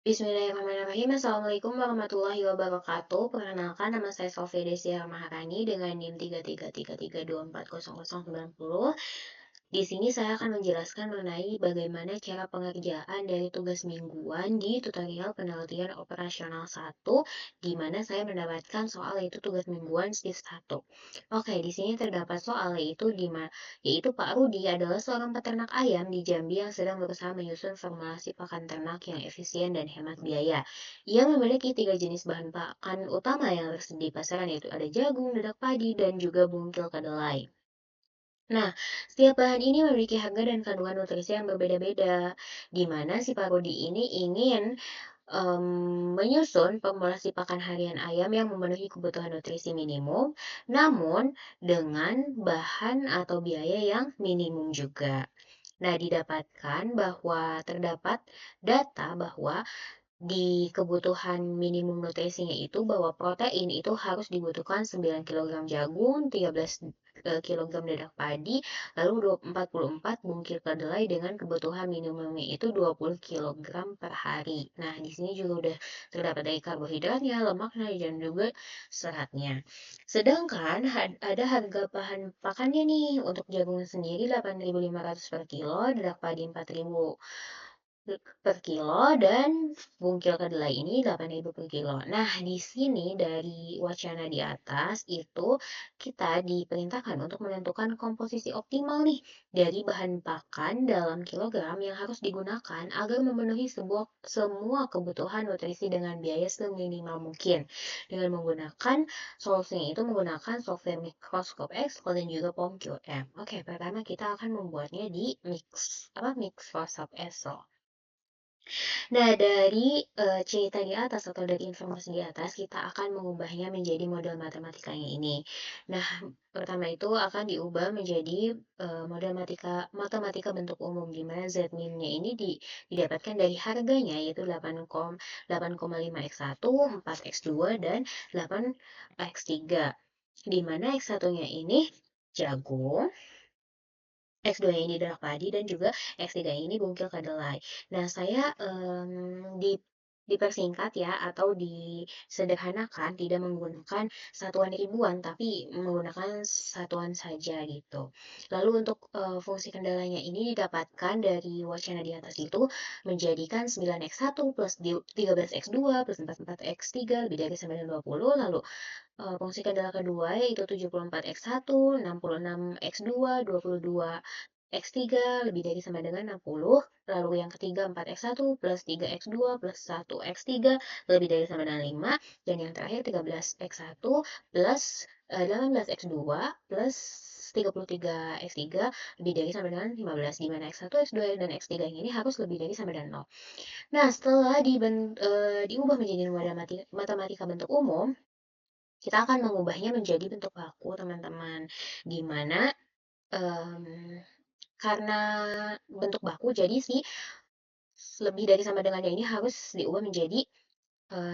Bismillahirrahmanirrahim. Assalamualaikum warahmatullahi wabarakatuh. Perkenalkan, nama saya Sofia Desia Maharani dengan NIM 333324090. Di sini saya akan menjelaskan mengenai bagaimana cara pengerjaan dari tugas mingguan di tutorial penelitian operasional 1, di mana saya mendapatkan soal yaitu tugas mingguan shift 1. Oke, di sini terdapat soal yaitu Pak Rudi adalah seorang peternak ayam di Jambi yang sedang berusaha menyusun formulasi pakan ternak yang efisien dan hemat biaya. Ia memiliki 3 jenis bahan pakan utama yang tersedia di pasaran, yaitu ada jagung, dedak padi, dan juga bungkil kedelai. Nah, setiap bahan ini memiliki harga dan kandungan nutrisi yang berbeda-beda, di mana si Pak Rudi ini ingin menyusun formulasi pakan harian ayam yang memenuhi kebutuhan nutrisi minimum, namun dengan bahan atau biaya yang minimum juga. Nah, didapatkan bahwa terdapat data bahwa di kebutuhan minimum nutrisinya itu bahwa protein itu harus dibutuhkan 9 kilogram jagung, 13 kilogram dedak padi, lalu 44 bungkil kedelai dengan kebutuhan minimumnya itu 20 kilogram per hari. Nah, di sini juga udah terdapat dari karbohidratnya, lemaknya, dan juga seratnya. Sedangkan ada harga bahan pakannya nih, untuk jagung sendiri 8.500 per kilo, dedak padi 4.000 per kilo, dan bungkil kedelai ini 8.000 per kilo. Nah, di sini dari wacana di atas itu kita diperintahkan untuk menentukan komposisi optimal nih dari bahan pakan dalam kilogram yang harus digunakan agar memenuhi semua kebutuhan nutrisi dengan biaya seminimal mungkin. Dengan menggunakan solusinya itu menggunakan software Microscope Excel dan juga POM-QM. Oke, pertama kita akan membuatnya di Microsoft Excel. Nah, dari cerita di atas atau dari informasi di atas, kita akan mengubahnya menjadi model matematikanya ini. Nah, pertama itu akan diubah menjadi model matematika bentuk umum, di mana Z-min-nya ini didapatkan dari harganya, yaitu 8,5x1, 4x2, dan 8x3. Di mana X1-nya ini jagung, X2 ini darah padi, dan juga X3 ini bungkil kedelai. Nah, saya dipersingkat ya, atau disederhanakan, tidak menggunakan satuan ribuan, tapi menggunakan satuan saja gitu. Lalu untuk fungsi kendalanya ini didapatkan dari wacana di atas itu menjadikan 9x1 plus 13x2 plus 44x3 lebih dari 920, lalu fungsi kendala kedua yaitu 74x1, 66x2, 22x3 lebih dari sama dengan 60. Lalu yang ketiga 4x1 plus 3x2 plus 1x3 lebih dari sama dengan 5. Dan yang terakhir 13x1 plus 18x2 plus 33x3 lebih dari sama dengan 15, di mana x1, x2, dan x3 ini harus lebih dari sama dengan 0. Nah, setelah diubah menjadi matematika bentuk umum, kita akan mengubahnya menjadi bentuk baku, teman-teman. Di mana karena bentuk baku, jadi si lebih dari sama dengannya ini harus diubah menjadi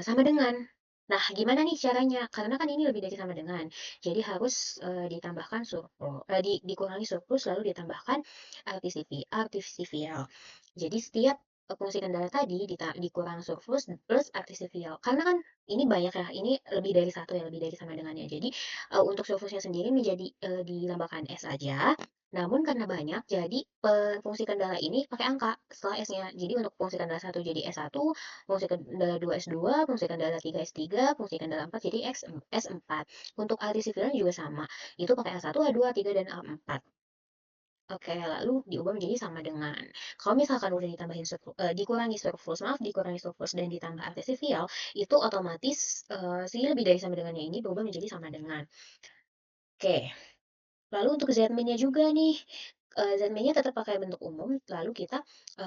sama dengan. Nah, gimana nih caranya? Karena kan ini lebih dari sama dengan. Jadi harus ditambahkan dikurangi surplus lalu ditambahkan artifisial. Jadi setiap fungsi kendala tadi dikurang surplus plus artifisial. Karena kan ini banyak ya, ini lebih dari satu ya, lebih dari sama dengannya. Jadi untuk surplusnya sendiri menjadi dilambangkan S aja. Namun karena banyak, jadi fungsi kendala ini pakai angka setelah S-nya. Jadi untuk fungsi kendala 1 jadi S1, fungsi kendala 2 S2, fungsi kendala 3 S3, fungsi kendala 4 jadi S4. Untuk arti sifilnya juga sama, itu pakai A1, A2, A3, dan A4. Oke, lalu diubah menjadi sama dengan. Kalau misalkan udah dikurangi surplus dan ditambah arti sifil, itu otomatis si lebih dari sama dengannya ini berubah menjadi sama dengan. Oke, lalu untuk Z-min-nya juga nih, Z-min-nya tetap pakai bentuk umum, lalu kita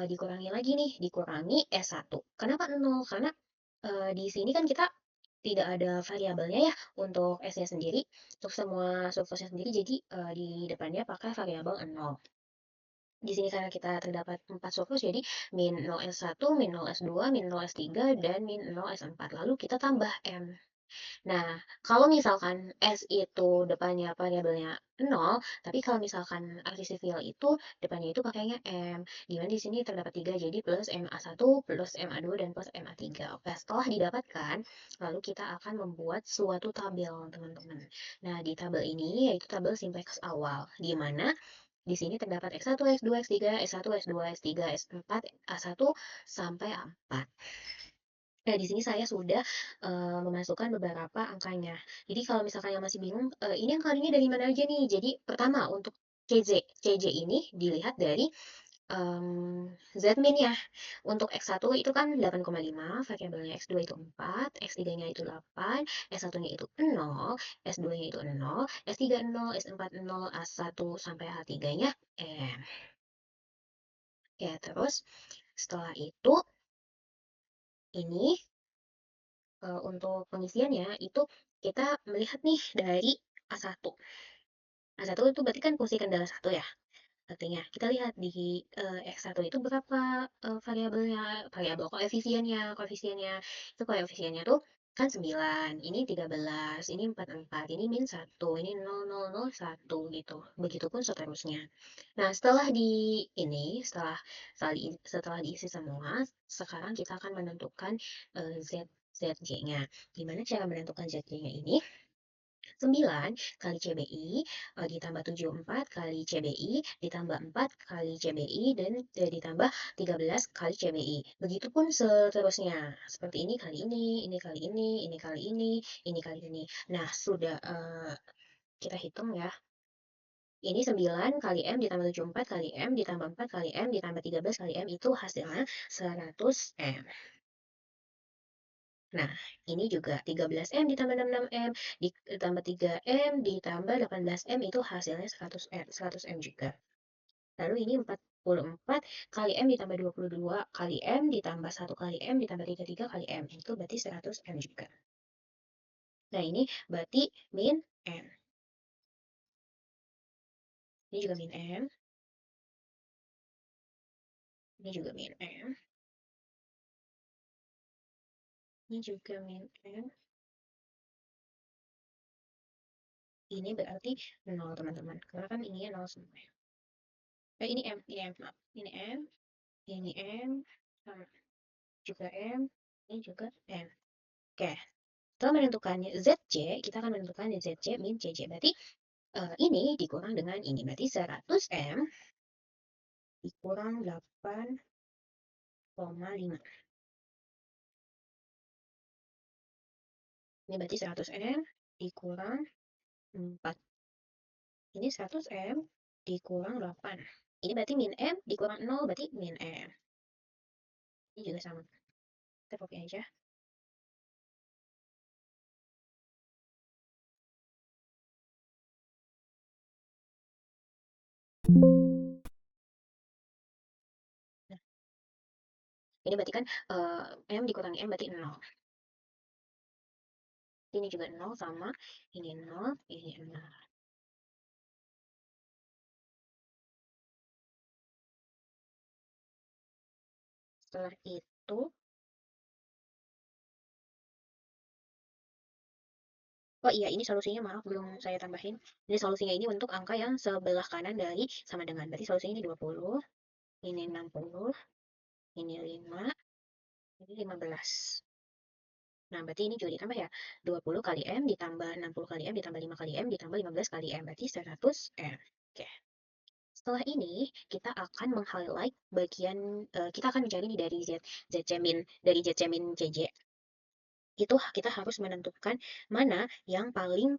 dikurangi lagi nih, dikurangi S1. Kenapa 0? Karena di sini kan kita tidak ada variabelnya ya untuk S-nya sendiri, untuk semua surplusnya sendiri, jadi di depannya pakai variabel 0. Di sini karena kita terdapat 4 surplus, jadi min 0 S1, min 0 S2, min 0 S3, dan min 0 S4. Lalu kita tambah M. Nah, kalau misalkan S itu depannya variabelnya 0, tapi kalau misalkan arti sivil itu depannya itu pakainya M, di mana di sini terdapat 3, jadi plus MA1, plus MA2, dan plus MA3. Oke, setelah didapatkan, lalu kita akan membuat suatu tabel, teman-teman. Nah, di tabel ini yaitu tabel simplex awal, di mana di sini terdapat X1, X2, X3, S1, S2, S3, S4, A1, sampai A4. Nah, di sini saya sudah, memasukkan beberapa angkanya. Jadi kalau misalkan yang masih bingung, ini angkanya dari mana aja nih? Jadi pertama untuk CJ ini dilihat dari, Z-min-nya. Untuk X1 itu kan 8,5, variabelnya X2 itu 4, X3-nya itu 8, S1-nya itu 0, S2-nya itu 0, S3 0, S4 0, A1 sampai A3-nya M. Ya, terus setelah itu, ini untuk pengisiannya itu kita melihat nih dari A1. A1 itu berarti kan fungsi kendala satu ya. Artinya kita lihat di X1 itu berapa variabelnya, variabel koefisiennya. Itu koefisiennya tuh kan 9, ini 13, ini 44, ini min 1, ini 0001 gitu. Begitupun seterusnya. Nah, setelah diisi semua, sekarang kita akan menentukan ZJ-nya. Gimana cara menentukan ZJ-nya ini? 9 kali CBI ditambah 74 kali CBI ditambah 4 kali CBI dan ditambah 13 kali CBI. Begitupun seterusnya. Seperti ini kali ini kali ini kali ini. Nah, sudah kita hitung ya. Ini 9 kali M ditambah 74 kali M ditambah 4 kali M ditambah 13 kali M itu hasilnya 100 M. Nah, ini juga 13M ditambah 66M ditambah 3M ditambah 18M itu hasilnya 100M, 100M juga. Lalu ini 44 kali M ditambah 22 kali M ditambah 1 kali M ditambah 33 kali M. Itu berarti 100M juga. Nah, ini berarti min M. Ini juga min M. Ini juga min M. Ini juga min M. Ini berarti 0, teman-teman. Karena kan ininya 0 semua. Ini M, maaf. Ini M, ini M, sama juga M, ini juga M. Oke, setelah menentukan ZC, kita akan menentukan ZC min CC. Berarti ini dikurang dengan ini. Berarti 100M dikurang 8,5. Ini berarti 100M dikurang 4. Ini 100M dikurang 8. Ini berarti min M dikurang 0, berarti min M. Ini juga sama. Kita copy aja. Nah, ini berarti kan M dikurangi M berarti 0. Ini juga 0 sama. Ini 0, ini 0. Setelah itu, oh iya, ini solusinya maaf belum saya tambahin. Ini solusinya ini untuk angka yang sebelah kanan dari sama dengan. Berarti solusinya ini 20, ini 60, ini 5, ini 15. Nah, berarti ini juga ditambah ya. 20 kali M ditambah 60 kali M ditambah 5 kali M ditambah 15 kali M. Berarti 100 M. Oke. Setelah ini, kita akan meng-highlight bagian, kita akan mencari nih dari ZC-min, dari ZC-min CJ. Itu kita harus menentukan mana yang paling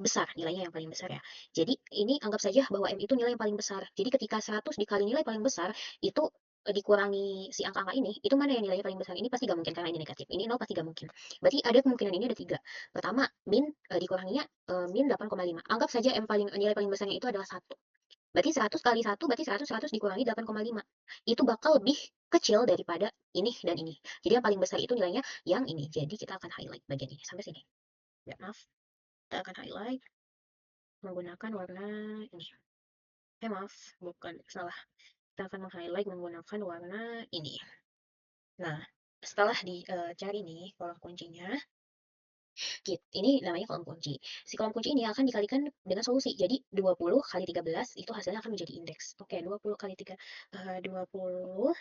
besar, nilainya yang paling besar ya. Jadi ini anggap saja bahwa M itu nilai yang paling besar. Jadi ketika 100 dikali nilai paling besar, itu dikurangi si angka-angka ini, itu mana yang nilainya paling besar? Ini pasti gak mungkin karena ini negatif. Ini 0 pasti gak mungkin. Berarti ada kemungkinan ini ada 3. Pertama, min dikuranginya min 8,5. Anggap saja nilai paling besarnya itu adalah 1. Berarti 100 kali 1 berarti 100 dikurangi 8,5. Itu bakal lebih kecil daripada ini dan ini. Jadi yang paling besar itu nilainya yang ini. Jadi kita akan highlight bagian ini sampai sini. Ya, maaf. Kita akan highlight menggunakan warna ini. Maaf, bukan salah. Kita akan meng-highlight menggunakan warna ini. Nah, setelah dicari nih kolom kuncinya, Ini namanya kolom kunci. Si kolom kunci ini akan dikalikan dengan solusi. Jadi 20 kali 13 itu hasilnya akan menjadi indeks. Oke, 20 kali 3, 20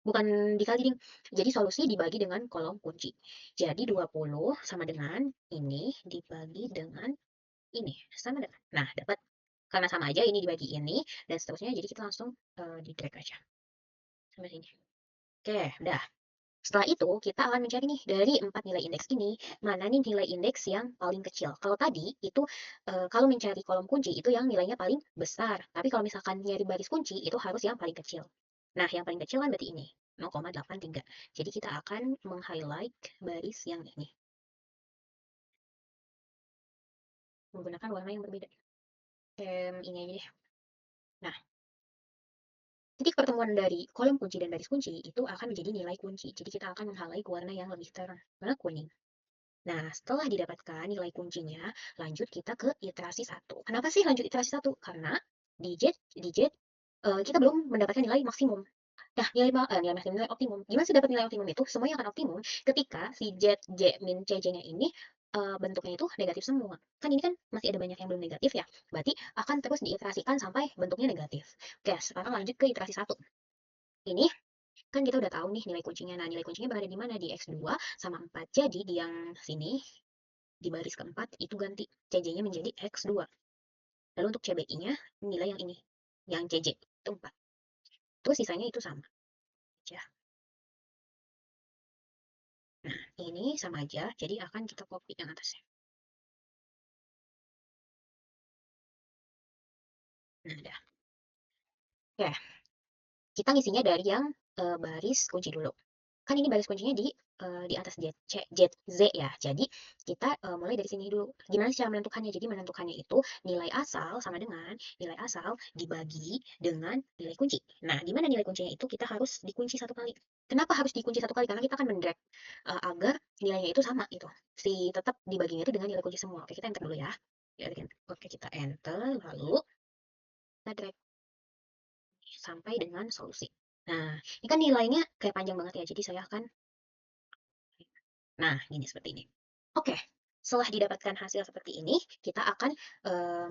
bukan dikali ding. Jadi solusi dibagi dengan kolom kunci. Jadi 20 sama dengan ini dibagi dengan ini. Sama dengan. Nah, dapat karena sama aja ini dibagi ini dan seterusnya jadi kita langsung di drag aja sampai sini. Oke, udah. Setelah itu, kita akan mencari nih dari 4 nilai indeks ini, mana nih nilai indeks yang paling kecil. Kalau tadi itu kalau mencari kolom kunci itu yang nilainya paling besar. Tapi kalau misalkan nyari baris kunci itu harus yang paling kecil. Nah, yang paling kecil kan berarti ini, 0,83. Jadi kita akan meng-highlight baris yang ini menggunakan warna yang berbeda. Ini aja deh. Nah, titik pertemuan dari kolom kunci dan baris kunci itu akan menjadi nilai kunci. Jadi kita akan meng-highlight warna yang lebih terang, warna kuning. Nah, setelah didapatkan nilai kuncinya, lanjut kita ke iterasi satu. Kenapa sih lanjut iterasi satu? Karena di Z kita belum mendapatkan nilai maksimum. Nah, nilai maksimum, nilai optimum. Gimana sih dapat nilai optimum itu? Semuanya akan optimum ketika si Z, J, min, C-nya ini bentuknya itu negatif semua. Kan ini kan masih ada banyak yang belum negatif ya. Berarti akan terus diiterasikan sampai bentuknya negatif. Oke, sekarang lanjut ke iterasi satu. Ini kan kita udah tahu nih nilai kuncinya. Nah, nilai kuncinya berada di mana? Di X2 sama 4. Jadi di yang sini di baris keempat itu ganti CJ-nya menjadi X2. Lalu untuk CBI-nya nilai yang ini, yang CJ itu 4. Terus sisanya itu sama aja. Nah, ini sama aja, jadi akan kita copy yang atasnya. Nah, udah. Oke, kita ngisinya dari yang baris kunci dulu. Kan ini baris kuncinya di atas Z ya. Jadi kita mulai dari sini dulu. Gimana sih cara menentukannya? Jadi menentukannya itu nilai asal sama dengan nilai asal dibagi dengan nilai kunci. Nah, di mana nilai kuncinya itu kita harus dikunci satu kali. Kenapa harus dikunci satu kali? Karena kita akan mendrag agar nilainya itu sama itu. Si tetap dibaginya itu dengan nilai kunci semua. Oke, kita enter dulu ya. Oke, kita enter lalu kita drag sampai dengan solusi. Nah, ini kan nilainya kayak panjang banget ya. Jadi saya akan Nah, ini seperti ini. Oke, setelah didapatkan hasil seperti ini, kita akan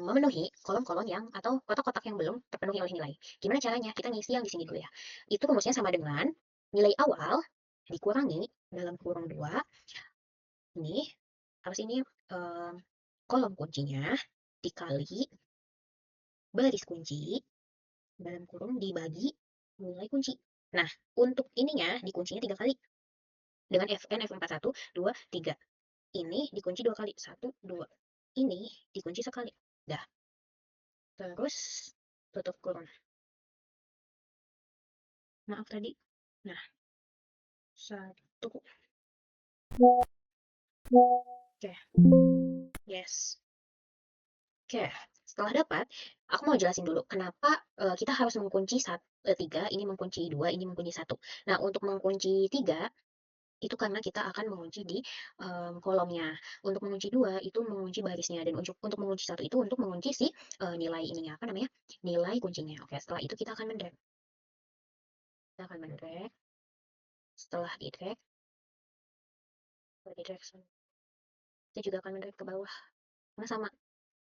memenuhi kolom-kolom yang atau kotak-kotak yang belum terpenuhi oleh nilai. Gimana caranya? Kita ngisi yang di sini dulu ya. Itu rumusnya sama dengan nilai awal dikurangi dalam kurung 2, ini, apa sih ini, em, kolom kuncinya, dikali baris kunci, dalam kurung dibagi nilai kunci. Nah, untuk ininya dikuncinya 3 kali dengan Fn, F4, 1, 2, 3. Ini dikunci 2 kali. 1, 2. Ini dikunci sekali. Dah. Terus tutup kurung. Maaf tadi. Nah, 1. Oke. Yes. Oke. Setelah dapat, aku mau jelasin dulu kenapa kita harus mengunci 3, ini mengunci 2, ini mengunci 1. Nah, untuk mengunci 3, itu karena kita akan mengunci di kolomnya. Untuk mengunci 2 itu mengunci barisnya dan untuk mengunci 1 itu untuk mengunci si nilai ininya apa namanya? Nilai kuncinya. Oke, setelah itu kita akan mendrag. Kita akan mendrag. Setelah di-drag, kita juga akan mendrag ke bawah. Karena sama.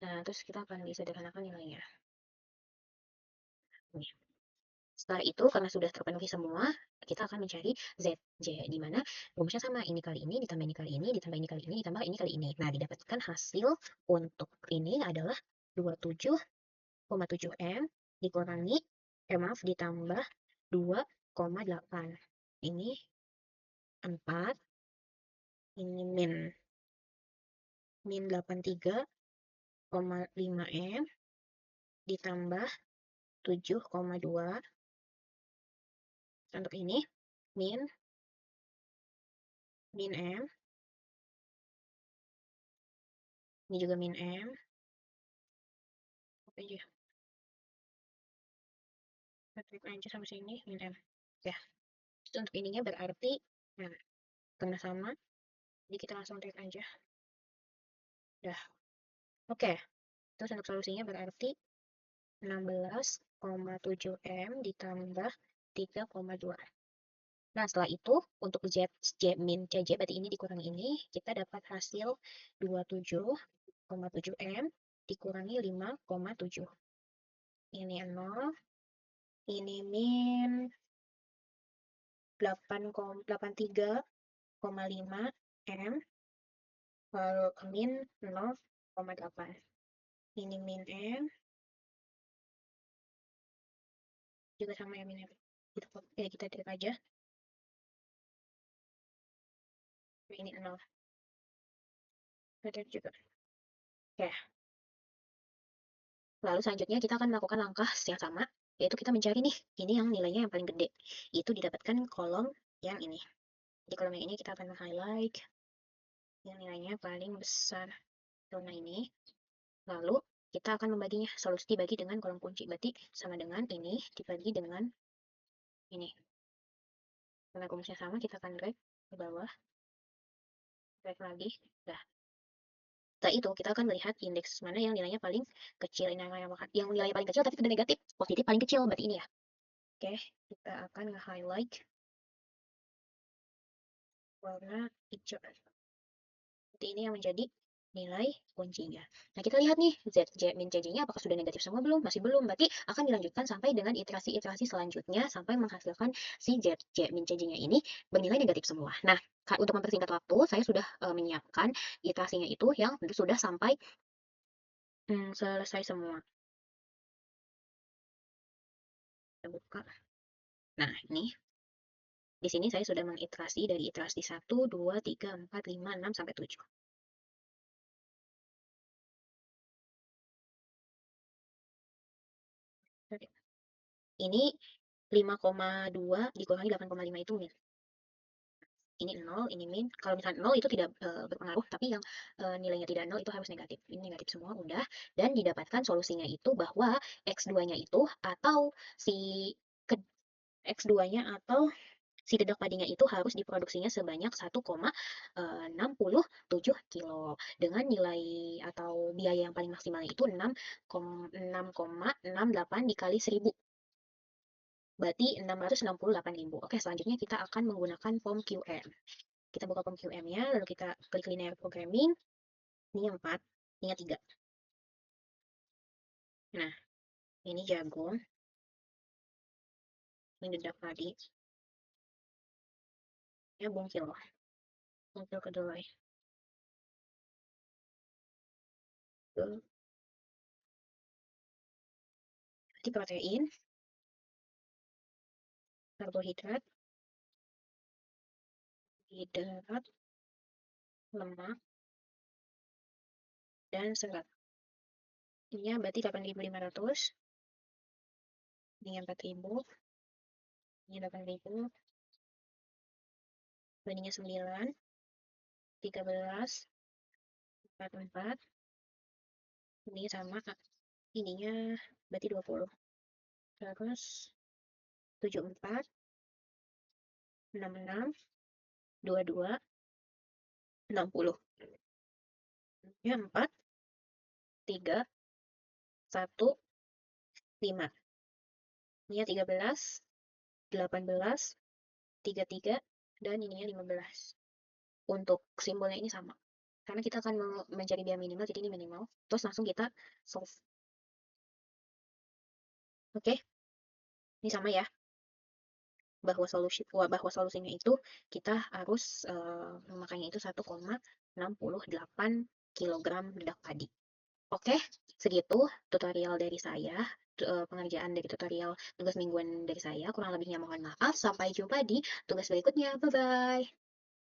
Nah, terus kita akan disederhanakan nilainya. Nih. Setelah itu, karena sudah terpenuhi semua, kita akan mencari ZJ, di mana rumusnya sama. Ini kali ini, ditambah ini kali ini, ditambah ini kali ini, ditambah ini kali ini. Nah, didapatkan hasil untuk ini adalah 27,7 M dikurangi, maaf, ditambah 2,8. Ini 4, ini min 83,5 M ditambah 7,2 untuk ini min M, ini juga min M, apa aja, klik aja sampai sini min M. Ya, itu untuk ininya berarti, nah, karena sama, jadi kita langsung tag aja. Dah, oke. Terus untuk solusinya berarti 16,7 M ditambah 3,2. Nah, setelah itu untuk Z, J min CJ, berarti ini dikurangi ini, kita dapat hasil 27,7 M dikurangi 5,7. Ini 0, ini min 83,5 M, lalu min 0,8. Ini min M, juga sama ya min M. Kita tilik aja. Ini 0. Ada juga. Ya. Lalu selanjutnya kita akan melakukan langkah yang sama, yaitu kita mencari nih, ini yang nilainya yang paling gede. Itu didapatkan kolom yang ini. Di kolom yang ini kita akan highlight yang nilainya paling besar, zona ini. Lalu kita akan membaginya, solusi dibagi dengan kolom kunci. Berarti sama dengan ini dibagi dengan ini. Karena rumusnya sama, kita akan drag ke bawah. Drag lagi. Nah, setelah itu kita akan melihat indeks mana yang nilainya paling kecil. Ini yang nilainya paling kecil tapi sudah negatif. Positif paling kecil, berarti ini ya. Oke, kita akan nge-highlight warna hijau. Seperti ini yang menjadi nilai kuncinya. Nah, kita lihat nih, ZJ min CJ-nya apakah sudah negatif semua belum? Masih belum, berarti akan dilanjutkan sampai dengan iterasi-iterasi selanjutnya sampai menghasilkan si ZJ min CJ-nya ini bernilai negatif semua. Nah, untuk mempersingkat waktu, saya sudah menyiapkan iterasinya itu yang sudah sampai selesai semua. Kita buka. Nah, ini di sini saya sudah mengiterasi dari iterasi 1, 2, 3, 4, 5, 6, sampai 7. Ini 5,2 dikurangi 8,5 itu min. Ini 0, ini min. Kalau misalnya 0 itu tidak berpengaruh, tapi yang nilainya tidak 0 itu harus negatif. Ini negatif semua, udah. Dan didapatkan solusinya itu bahwa X2-nya itu atau si X2-nya atau si dedak padinya itu harus diproduksinya sebanyak 1,67 kilo dengan nilai atau biaya yang paling maksimalnya itu 6,68 dikali 1000. Berarti 668.000. Oke, selanjutnya kita akan menggunakan form QM. Kita buka form QM-nya, lalu kita klik linear programming. Ini yang 4, ini yang 3. Nah, ini jagung. Ini dedak padi. Ini bungkil. Bungkil kedelai. Berarti protein, karbohidrat, hidrat, lemak, dan serat. Ini berarti 8.500. Ini 4.000. Ini 8.000. Bandingnya 9, 13, 44. Ini sama, ininya berarti 20. Terus 74, 66, 22, 60. Ini 4, 3, 1, 5. Ini 13, 18, 33, dan ininya 15. Untuk simbolnya ini sama. Karena kita akan mencari biaya minimal, jadi ini minimal. Terus langsung kita solve. Oke, ini sama ya. Bahwa solusinya itu kita harus memakainya itu 1,68 kg dedak padi. Oke, segitu tutorial dari saya, pengerjaan dari tutorial tugas mingguan dari saya. Kurang lebihnya mohon maaf. Sampai jumpa di tugas berikutnya. Bye-bye.